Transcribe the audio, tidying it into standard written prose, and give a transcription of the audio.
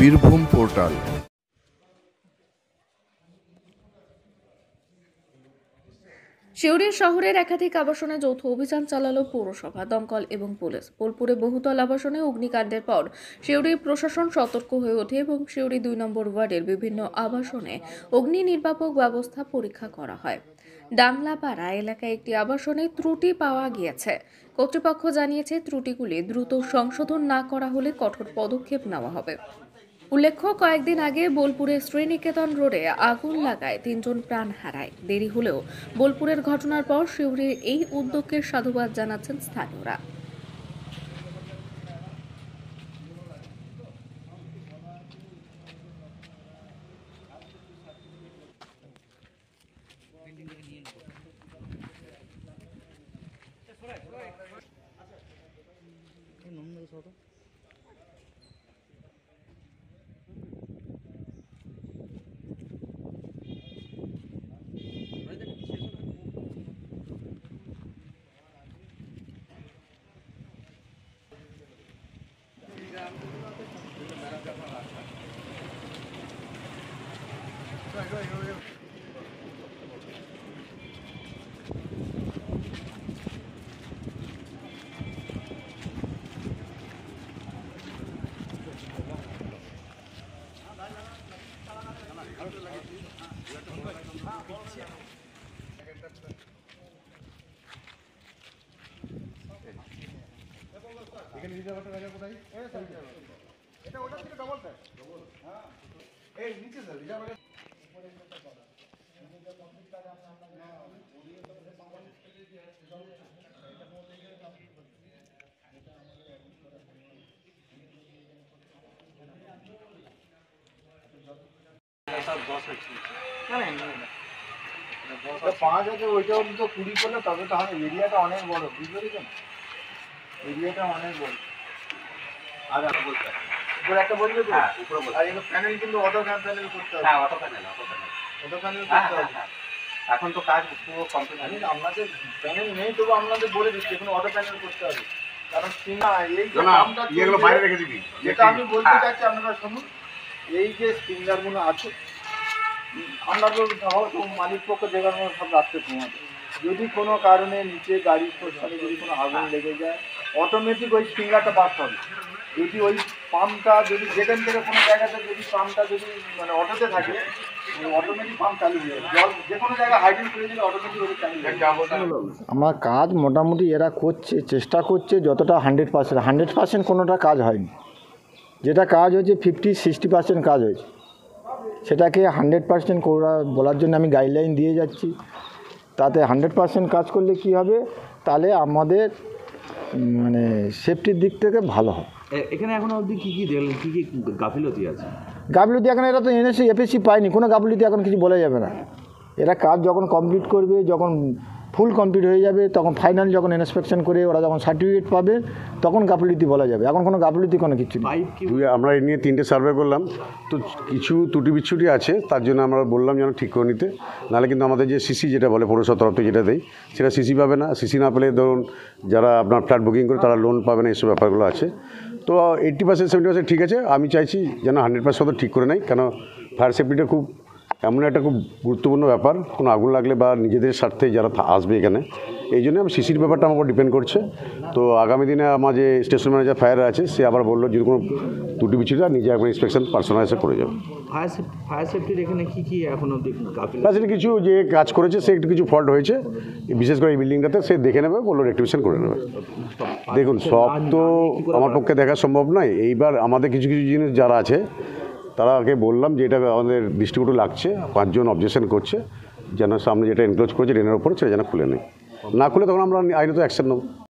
Birbhum portal. Suri শহরের একাধিক আবাসনে যৌথ অভিযান চালালো পৌরসভা, দমকল এবং পুলিশ। বোলপুরে বহুতল আবাসনে অগ্নিকাণ্ডের পর সিউড়ি প্রশাসন সতর্ক হয়ে ওঠে এবং সিউড়ি 2 নম্বর ওয়ার্ডের বিভিন্ন আবাসনে অগ্নি নির্বাপক ব্যবস্থা পরীক্ষা করা হয়। ডাংলাপাড়া এলাকায় একটি আবাসনে ত্রুটি পাওয়া গিয়েছে। কর্তৃপক্ষ জানিয়েছে, ত্রুটিগুলি দ্রুত সংশোধন না করা হলে কঠোর পদক্ষেপ নেওয়া হবে। উল্লেখ্য, কয়েকদিন আগে বোলপুরের শ্রীনিকেতন রোডে আগুন লাগায় 3 জন প্রাণ হারায়। দেরি হলেও বোলপুরের ঘটনার পর সিউড়ির এই উদ্যোগকে সাধুবাদ জানাচ্ছেন স্থানীয়রা। পাঁচ আছে ওইটা তো 20 করলে তবে তো হবে। এরিয়াটা অনেক বড়, বুঝতে পেরেছেন? এরিয়াটা অনেক বড়। আর উপরে একটা বলবে তো, আর এই প্যানেল কিন্তু অটো প্যানেল করতে হবে। অটো প্যানেল করতে হবে। এখন তো কাজ পুরো কমপ্লিট হয়নি। আপনাদের প্যানেল নেই, তবু আপনাদের বলে দিচ্ছি এখন অটো প্যানেল করতে হবে। কারণ এই যে এগুলো বাইরে রেখে দিবি। যেটা আমি বলতে চাচ্ছি আপনারা শুনুন, এই যে স্প্রিংলারগুলো আছে, আমরা তো মালিক পক্ষ জায়গার মধ্যে সব রাত্রে ঘুমাবে। যদি কোনো কারণে নিচে গাড়ির প্রস্থানে যদি কোনো আগুন লেগে যায়, অটোমেটিক ওই স্প্রিংলারটা বাড়তে হবে। যদি ওই পাম্পটা যদি যেখান থেকে কোনো জায়গাতে যদি পাম্পটা যদি মানে অটোতে থাকে, অটোমেটিক পাম্প চালু হয়ে যাবে। জল যে কোনো জায়গায় হাইড্রেট করে দিলে অটোমেটিক ওটা চালু হয়ে যাবে। আমার কাজ মোটামুটি এরা করছে, চেষ্টা করছে যতটা 100%। কোনোটা কাজ হয়নি। যেটা কাজ হয়েছে 50-60% কাজ হয়েছে। সেটাকে 100% করা বলার জন্য আমি গাইডলাইন দিয়ে যাচ্ছি। তাতে 100% কাজ করলে কি হবে, তাহলে আমাদের মানে সেফটির দিক থেকে ভালো হবে। এখানে এখনো অবধি কী দেখলেন, কী গাফিলতি আছে? গাফিলতি এখন এরা তো এনএসি এফএসসি পায়নি, কোনো গাফিলতি এখন কিছু বলা যাবে না। এরা কাজ যখন কমপ্লিট করবে, যখন ফুল কমপ্লিট হয়ে যাবে, তখন ফাইনাল যখন ইন্সপেকশন করে ওরা যখন সার্টিফিকেট পাবে, তখন গাফিলতি বলা যাবে। এখন কোনো গাফিলতি কোনো কিছু নেই। আমরা এই নিয়ে 3টে সার্ভে করলাম, তো কিছু ত্রুটি বিচ্ছুটি আছে, তার জন্য আমরা বললাম যেন ঠিক করে নিতে। নাহলে কিন্তু আমাদের যে সিসি যেটা বলে পৌরসভা তরফ থেকে যেটা দেয়, সেটা সিসি পাবে না। সিসি না পেলে ধরুন যারা আপনার ফ্ল্যাট বুকিং করে তারা লোন পাবে না, এইসব ব্যাপারগুলো আছে। তো 80%-70% ঠিক আছে। আমি চাইছি যেন 100% ঠিক করে নেয়, কেন ফায়ার সেফটিটা খুব এমন একটা খুব গুরুত্বপূর্ণ ব্যাপার। কোনো আগুন লাগলে বা নিজেদের স্বার্থে যারা আসবে এখানে, এই জন্য আমি সিসির ব্যাপারটা আমার উপর ডিপেন্ড করছে। তো আগামী দিনে আমার যে স্টেশন ম্যানেজার ফায়ার আছে, সে আবার বললো যদি কোনো ত্রুটি বিচ্ছুটি নিজে একবার ইন্সপেকশন পার্সোনাল এসে করে যাবে। ফায়ার সেফটির এখানে কী এখনো সেটা কিছু যে কাজ করেছে সে একটু কিছু ফল্ট হয়েছে, বিশেষ করে এই বিল্ডিংটাতে, সে দেখে নেবে, বললো রেক্টিফিকেশন করে নেবে। দেখুন, সব তো আমার পক্ষে দেখা সম্ভব নয়। এইবার আমাদের কিছু কিছু জিনিস যারা আছে তারাকে বললাম যে এটা আমাদের ডিস্ট্রিবিউটর লাগছে, 5 জন অবজেকশন করছে, যেন সামনে যেটা এনক্লোজ করেছে ড্রেনের ওপরে সেটা যেন খুলে নেই। না খুলে তখন আমরা আইনত অ্যাকশন নেব।